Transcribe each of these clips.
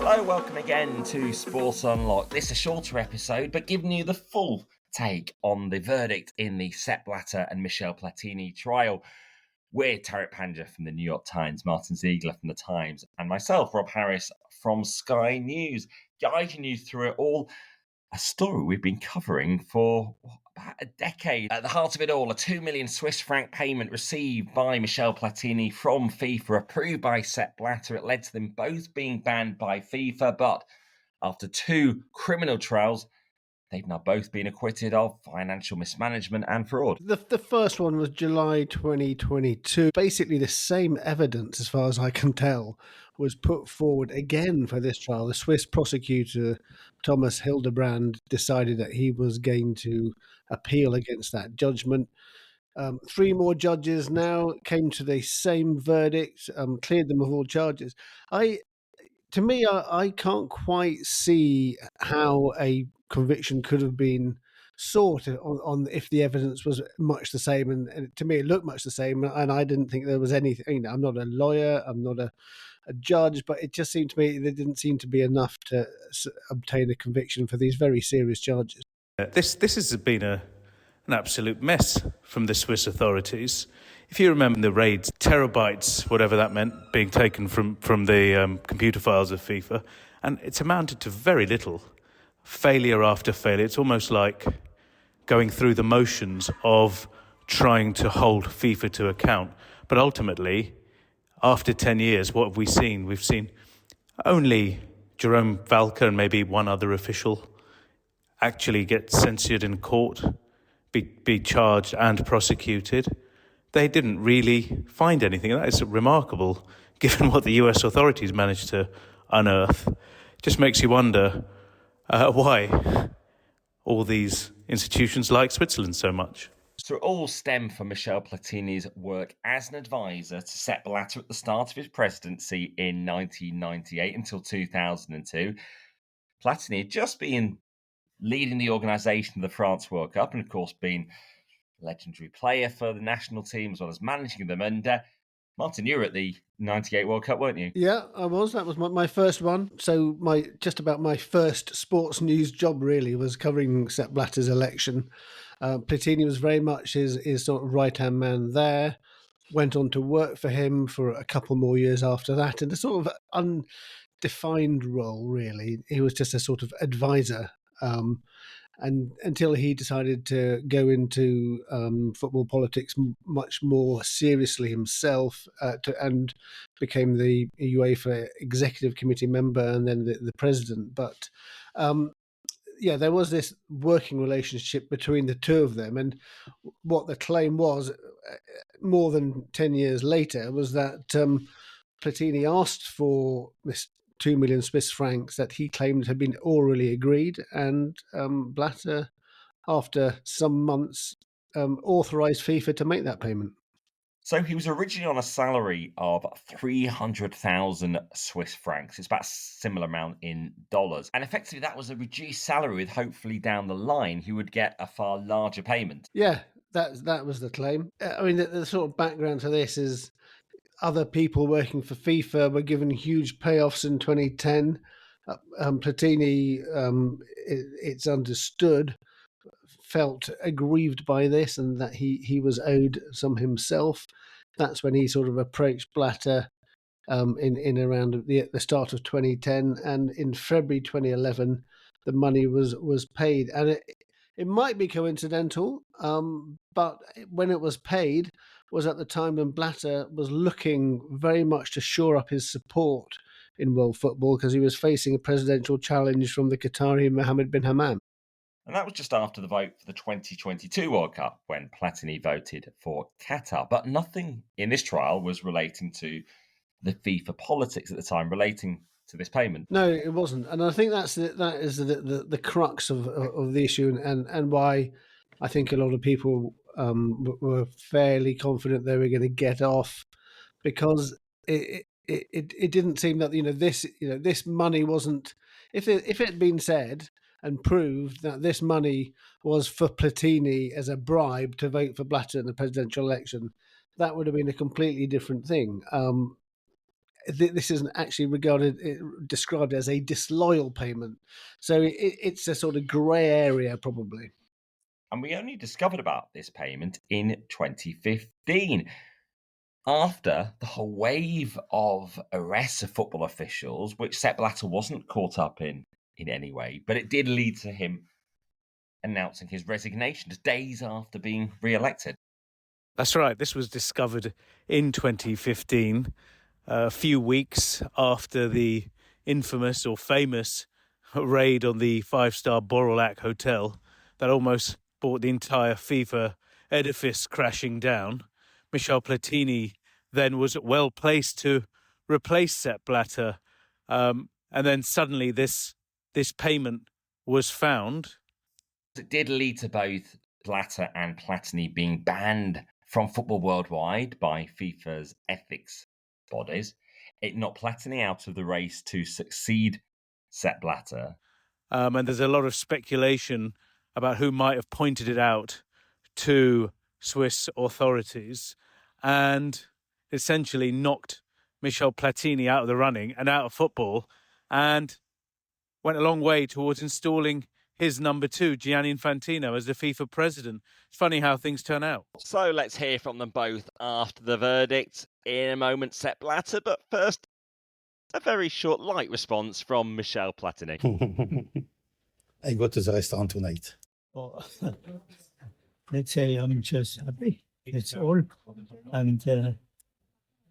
Hello, welcome again to Sports Unlocked. This is a shorter episode, but giving you the full take on the verdict in the Sepp Blatter and Michel Platini trial. We're Tariq Panja from the New York Times, Martyn Ziegler from the Times, and myself, Rob Harris from Sky News, guiding you through it all. A story we've been covering for about a decade. At the heart of it all, a 2 million Swiss franc payment received by Michel Platini from FIFA, approved by Sepp Blatter. It led to them both being banned by FIFA, but after 2 criminal trials, they've now both been acquitted of financial mismanagement and fraud. The first one was July 2022. Basically, the same evidence, as far as I can tell, was put forward again for this trial. The Swiss prosecutor, Thomas Hildebrand, decided that he was going to appeal against that judgment. 3 more judges now came to the same verdict, cleared them of all charges. I can't quite see how a conviction could have been sought on if the evidence was much the same, and to me it looked much the same, and I didn't think there was anything. I'm not a lawyer, I'm not a judge, but it just seemed to me there didn't seem to be enough to obtain a conviction for these very serious charges. This has been an absolute mess from the Swiss authorities. If you remember the raids, terabytes, whatever that meant, being taken from the computer files of FIFA, and it's amounted to very little. Failure after failure. It's almost like going through the motions of trying to hold FIFA to account. But ultimately, after 10 years, what have we seen? We've seen only Jerome Valcke and maybe one other official actually get censured in court, be charged and prosecuted. They didn't really find anything. And that is remarkable, given what the US authorities managed to unearth. Just makes you wonder why all these institutions like Switzerland so much. So it all stemmed from Michel Platini's work as an advisor to Sepp Blatter at the start of his presidency in 1998 until 2002. Platini had just been leading the organisation of the France World Cup and, of course, been a legendary player for the national team as well as managing them. And Martyn, you were at the 98 World Cup, weren't you? Yeah, I was. That was my first one. So just about my first sports news job really was covering Sepp Blatter's election. Platini was very much his sort of right-hand man there. Went on to work for him for a couple more years after that in a sort of undefined role, really. He was just a sort of advisor. And until he decided to go into football politics much more seriously himself and became the UEFA Executive Committee member and then the president. But there was this working relationship between the two of them. And what the claim was, more than 10 years later, was that Platini asked for this 2 million Swiss francs that he claimed had been orally agreed, and Blatter, after some months, authorised FIFA to make that payment. So he was originally on a salary of 300,000 Swiss francs. It's about a similar amount in dollars. And effectively that was a reduced salary with hopefully down the line he would get a far larger payment. Yeah, that was the claim. I mean, the sort of background to this is other people working for FIFA were given huge payoffs in 2010. Platini, it's understood, felt aggrieved by this and that he was owed some himself. That's when he sort of approached Blatter in around the start of 2010, and in February 2011 the money was paid. And it might be coincidental, but when it was paid was at the time when Blatter was looking very much to shore up his support in world football because he was facing a presidential challenge from the Qatari Mohammed bin Hammam. And that was just after the vote for the 2022 World Cup when Platini voted for Qatar. But nothing in this trial was relating to the FIFA politics at the time, relating to this payment. No, it wasn't. And I think that is the crux of the issue and why I think a lot of people were fairly confident they were going to get off, because it didn't seem that this money wasn't, if it had been said and proved that this money was for Platini as a bribe to vote for Blatter in the presidential election, that would have been a completely different thing. this isn't actually described as a disloyal payment. So it's a sort of grey area, probably. And we only discovered about this payment in 2015, after the whole wave of arrests of football officials, which Sepp Blatter wasn't caught up in any way, but it did lead to him announcing his resignation just days after being re-elected. That's right. This was discovered in 2015, a few weeks after the infamous or famous raid on the five-star Borolac Hotel that almost brought the entire FIFA edifice crashing down. Michel Platini then was well placed to replace Sepp Blatter. And then suddenly this payment was found. It did lead to both Blatter and Platini being banned from football worldwide by FIFA's ethics bodies. It knocked Platini out of the race to succeed Sepp Blatter. And there's a lot of speculation about who might have pointed it out to Swiss authorities and essentially knocked Michel Platini out of the running and out of football, and went a long way towards installing his number two, Gianni Infantino, as the FIFA president. It's funny how things turn out. So let's hear from them both after the verdict. In a moment, Sepp Blatter, but first, a very short, light response from Michel Platini. I go to the restaurant tonight. Oh, let's say I'm just happy. That's all. And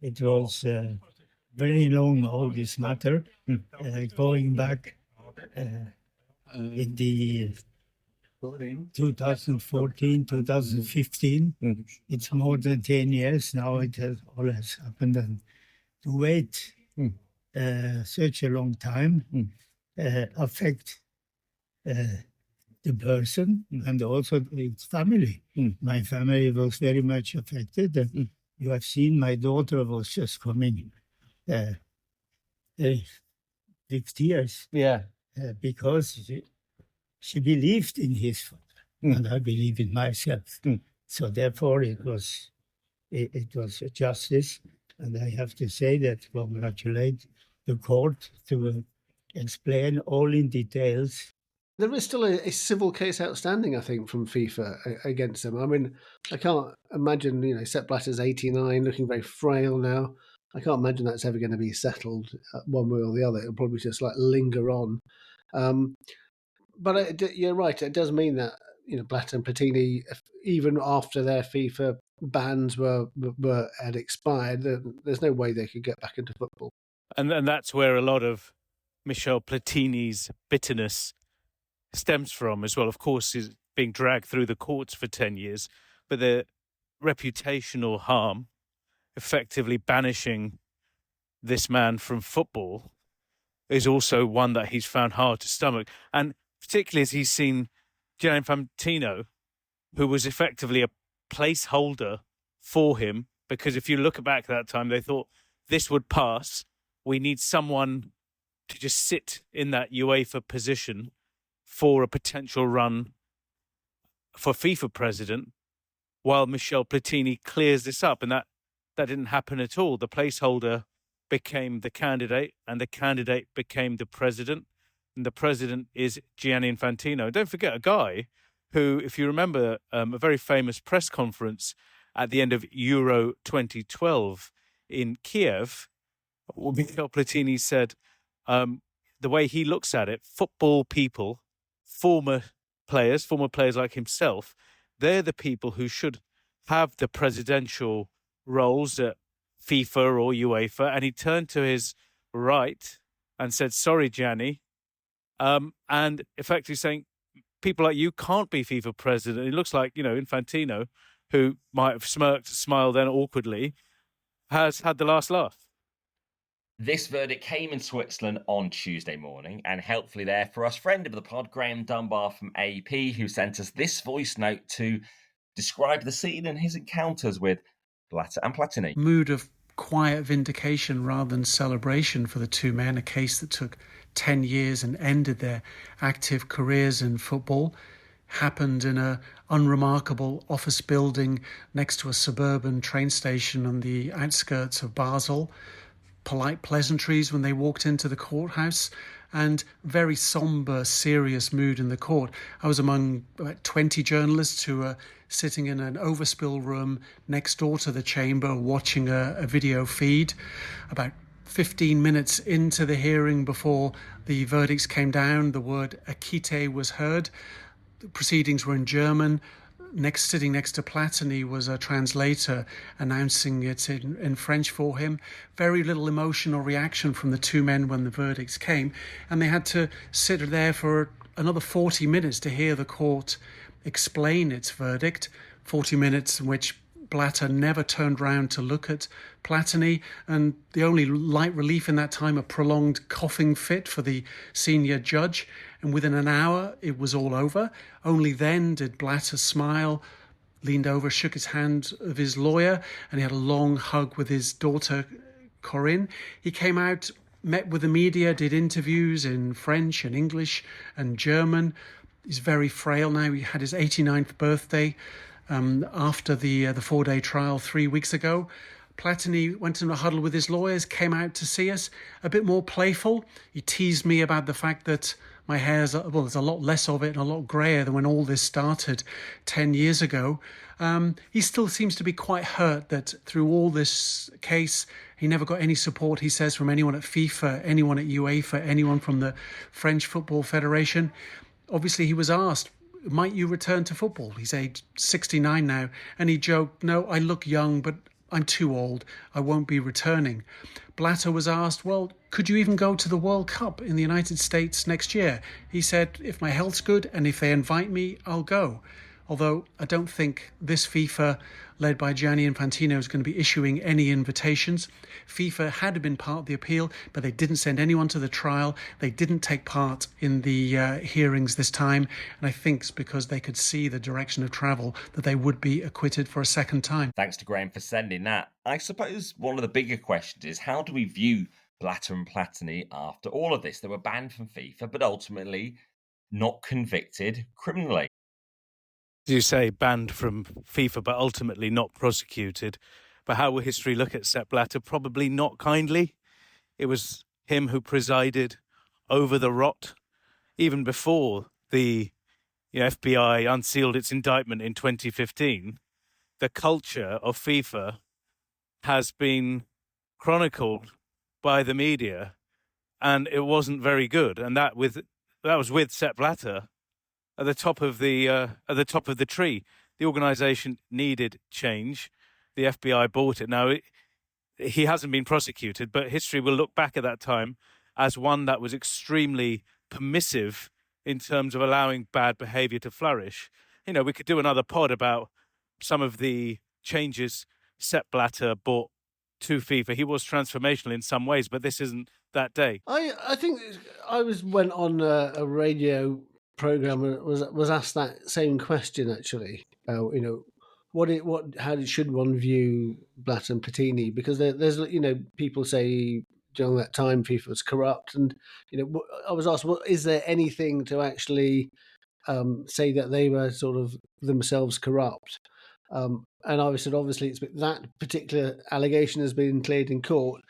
it was very long, all this matter, going back in the 2014, 2015. It's more than 10 years now. It has all has happened, and to wait such a long time affect the person and also its family. My family was very much affected. You have seen my daughter was just coming with tears. Yeah. Because she believed in his father, and I believe in myself. So therefore, it was a justice, and I have to say that congratulate the court to explain all in details. There is still a civil case outstanding, I think, from FIFA against them. I mean, I can't imagine, Sepp Blatter's 89, looking very frail now. I can't imagine that's ever going to be settled one way or the other. It'll probably just linger on. But you're right. It does mean that Blatter and Platini, even after their FIFA bans had expired, there's no way they could get back into football. And that's where a lot of Michel Platini's bitterness stems from as well. Of course, is being dragged through the courts for 10 years, but the reputational harm, effectively banishing this man from football, is also one that he's found hard to stomach. And particularly as he's seen Gianni Infantino, who was effectively a placeholder for him, because if you look back at that time, they thought this would pass. We need someone to just sit in that UEFA position for a potential run for FIFA president, while Michel Platini clears this up. And that didn't happen at all. The placeholder became the candidate, and the candidate became the president, and the president is Gianni Infantino. Don't forget, a guy who, if you remember, a very famous press conference at the end of Euro 2012 in Kiev, Michel Platini said, the way he looks at it, football people, former players like himself, they're the people who should have the presidential roles at FIFA or UEFA. And he turned to his right and said, sorry, Gianni. And effectively saying, people like you can't be FIFA president. It looks like, Infantino, who might have smirked, smiled then awkwardly, has had the last laugh. This verdict came in Switzerland on Tuesday morning, and helpfully there for us, friend of the pod, Graham Dunbar from AP, who sent us this voice note to describe the scene and his encounters with Blatter and Platini. Mood of quiet vindication rather than celebration for the two men, a case that took 10 years and ended their active careers in football, happened in an unremarkable office building next to a suburban train station on the outskirts of Basel. polite pleasantries when they walked into the courthouse, and very somber, serious mood in the court. I was among about 20 journalists who were sitting in an overspill room next door to the chamber watching a video feed. About 15 minutes into the hearing, before the verdicts came down, the word acquitté was heard. The proceedings were in German. Sitting next to Platini was a translator announcing it in French for him. Very little emotional reaction from the two men when the verdicts came, and they had to sit there for another 40 minutes to hear the court explain its verdict. 40 minutes in which Blatter never turned round to look at Platini, and the only light relief in that time, a prolonged coughing fit for the senior judge. And within an hour, it was all over. Only then did Blatter smile, leaned over, shook his hand of his lawyer, and he had a long hug with his daughter, Corinne. He came out, met with the media, did interviews in French and English and German. He's very frail now. He had his 89th birthday after the 4-day trial 3 weeks ago. Platini went in a huddle with his lawyers, came out to see us, a bit more playful. He teased me about the fact that my hair's, there's a lot less of it and a lot greyer than when all this started 10 years ago. He still seems to be quite hurt that through all this case, he never got any support, he says, from anyone at FIFA, anyone at UEFA, anyone from the French Football Federation. Obviously, he was asked, might you return to football? He's aged 69 now, and he joked, no, I look young, but I'm too old. I won't be returning. Blatter was asked, well, could you even go to the World Cup in the United States next year? He said, if my health's good and if they invite me, I'll go. Although I don't think this FIFA, led by Gianni Infantino, is going to be issuing any invitations. FIFA had been part of the appeal, but they didn't send anyone to the trial. They didn't take part in the hearings this time. And I think it's because they could see the direction of travel that they would be acquitted for a second time. Thanks to Graham for sending that. I suppose one of the bigger questions is, how do we view Blatter and Platini after all of this? They were banned from FIFA, but ultimately not convicted criminally. You say banned from FIFA, but ultimately not prosecuted. But how will history look at Sepp Blatter? Probably not kindly. It was him who presided over the rot. Even before the FBI unsealed its indictment in 2015, the culture of FIFA has been chronicled by the media, and it wasn't very good. And that was with Sepp Blatter at the top of the tree. The organisation needed change. The FBI bought it. Now, he hasn't been prosecuted, but history will look back at that time as one that was extremely permissive in terms of allowing bad behaviour to flourish. We could do another pod about some of the changes Sepp Blatter brought to FIFA. He was transformational in some ways, but this isn't that day. I think I went on a radio program and was asked that same question actually. How should one view Blatter and Platini? Because there's people say during that time FIFA was corrupt, and I was asked, is there anything to actually say that they were sort of themselves corrupt? And I said, obviously, it's that particular allegation has been cleared in court.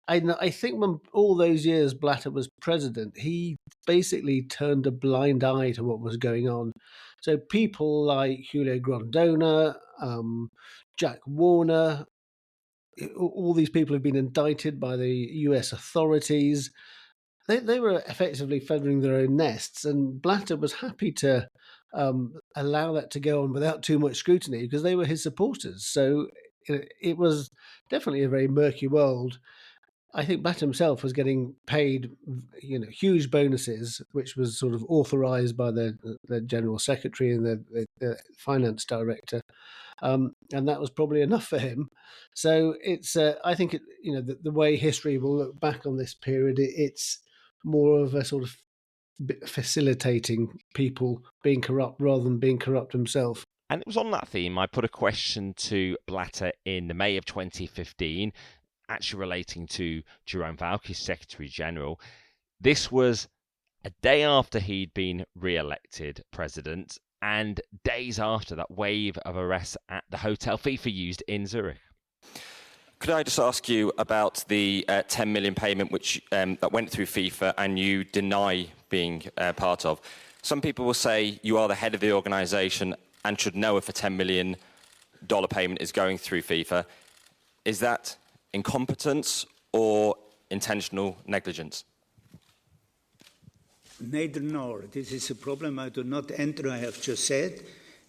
I think when all those years Blatter was president, he basically turned a blind eye to what was going on. So people like Julio Grondona, Jack Warner, all these people have been indicted by the US authorities. They were effectively feathering their own nests, and Blatter was happy to allow that to go on without too much scrutiny because they were his supporters. So it was definitely a very murky world. I think Blatter himself was getting paid, huge bonuses, which was sort of authorised by the general secretary and the finance director, and that was probably enough for him. So it's, I think, the way history will look back on this period, it's more of a sort of facilitating people being corrupt rather than being corrupt himself. And it was on that theme I put a question to Blatter in May of 2015. Actually relating to Jerome Valcke's Secretary General. This was a day after he'd been re-elected president and days after that wave of arrests at the hotel FIFA used in Zurich. Could I just ask you about the 10 million payment which that went through FIFA and you deny being part of? Some people will say you are the head of the organisation and should know if a $10 million payment is going through FIFA. Is that incompetence or intentional negligence? Neither nor. This is a problem I do not enter, I have just said.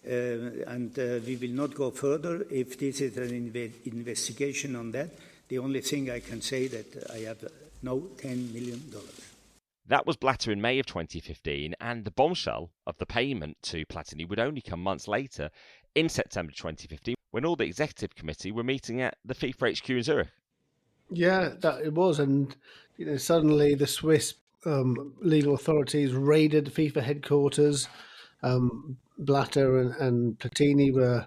And we will not go further if this is an investigation on that. The only thing I can say that I have no $10 million. That was Blatter in May of 2015, and the bombshell of the payment to Platini would only come months later in September 2015 when all the executive committee were meeting at the FIFA HQ in Zurich. Yeah, that it was, and suddenly the Swiss legal authorities raided the FIFA headquarters. Blatter and Platini were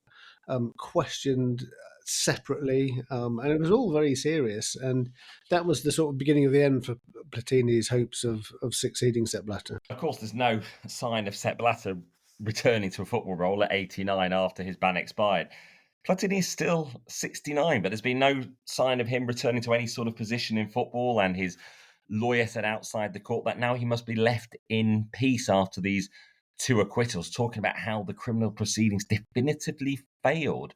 questioned separately, and it was all very serious. And that was the sort of beginning of the end for Platini's hopes of succeeding Sepp Blatter. Of course, there's no sign of Sepp Blatter returning to a football role at 89 after his ban expired. Platini is still 69, but there's been no sign of him returning to any sort of position in football, and his lawyer said outside the court that now he must be left in peace after these 2 acquittals, talking about how the criminal proceedings definitively failed.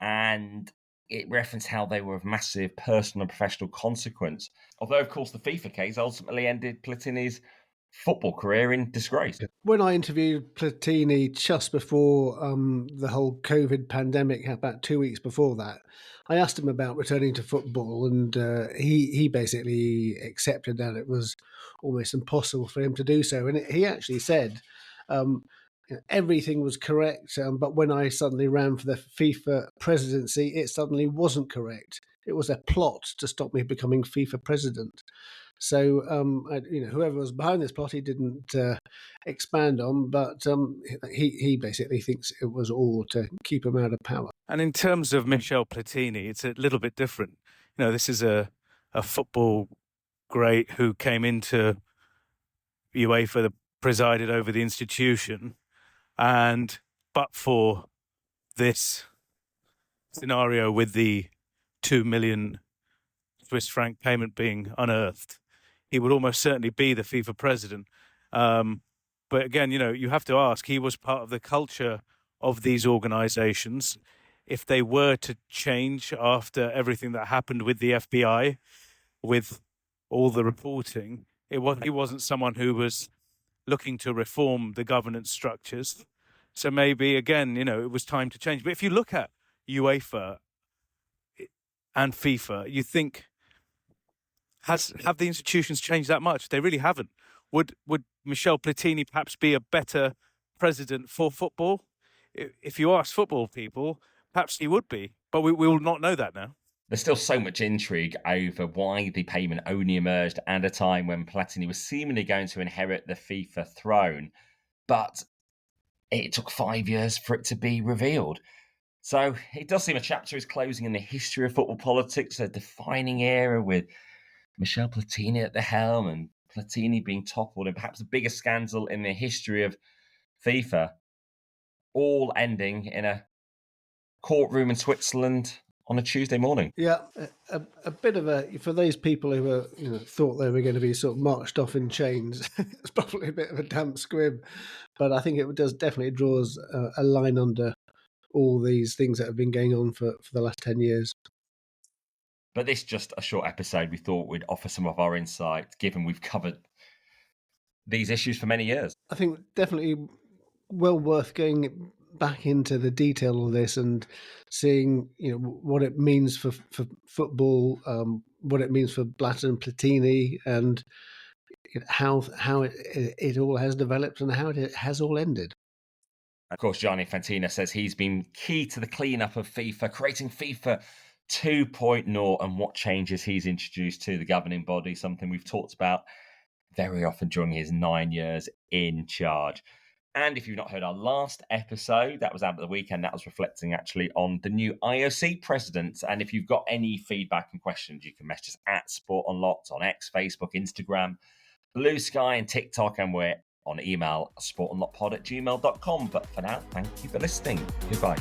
And it referenced how they were of massive personal and professional consequence. Although, of course, the FIFA case ultimately ended Platini's football career in disgrace. When I interviewed Platini just before the whole COVID pandemic, about 2 weeks before that, I asked him about returning to football, and he basically accepted that it was almost impossible for him to do so. And he actually said everything was correct, but when I suddenly ran for the FIFA presidency, it suddenly wasn't correct. It was a plot to stop me becoming FIFA president. So, whoever was behind this plot, he didn't expand on, but he basically thinks it was all to keep him out of power. And in terms of Michel Platini, it's a little bit different. This is a football great who came into UEFA, presided over the institution, but for this scenario with the 2 million Swiss franc payment being unearthed, he would almost certainly be the FIFA president. But again, you have to ask, he was part of the culture of these organizations. If they were to change after everything that happened with the FBI, with all the reporting, he wasn't someone who was looking to reform the governance structures. So maybe, again, it was time to change. But if you look at UEFA and FIFA, you think, have the institutions changed that much? They really haven't. Would Michel Platini perhaps be a better president for football? If you ask football people, perhaps he would be, but we will not know that now. There's still so much intrigue over why the payment only emerged at a time when Platini was seemingly going to inherit the FIFA throne, but it took 5 years for it to be revealed. So it does seem a chapter is closing in the history of football politics, a defining era with Michel Platini at the helm and Platini being toppled in perhaps the biggest scandal in the history of FIFA, all ending in a courtroom in Switzerland on a Tuesday morning. Yeah, a bit of for those people who were, thought they were going to be sort of marched off in chains, it's probably a bit of a damp squib, but I think it definitely draws a line under all these things that have been going on for the last 10 years. But this is just a short episode. We thought we'd offer some of our insight, given we've covered these issues for many years. I think definitely well worth going back into the detail of this and seeing, what it means for football, what it means for Blatter and Platini, and how it all has developed and how it has all ended. Of course, Gianni Infantino says he's been key to the cleanup of FIFA, creating FIFA 2.0 and what changes he's introduced to the governing body, something we've talked about very often during his 9 years in charge. And if you've not heard our last episode, that was out at the weekend, that was reflecting actually on the new IOC president. And if you've got any feedback and questions, you can message us at Sport Unlocked on X, Facebook, Instagram, Blue Sky and TikTok, and we're on email sportunlockpod@gmail.com. But for now, thank you for listening. Goodbye.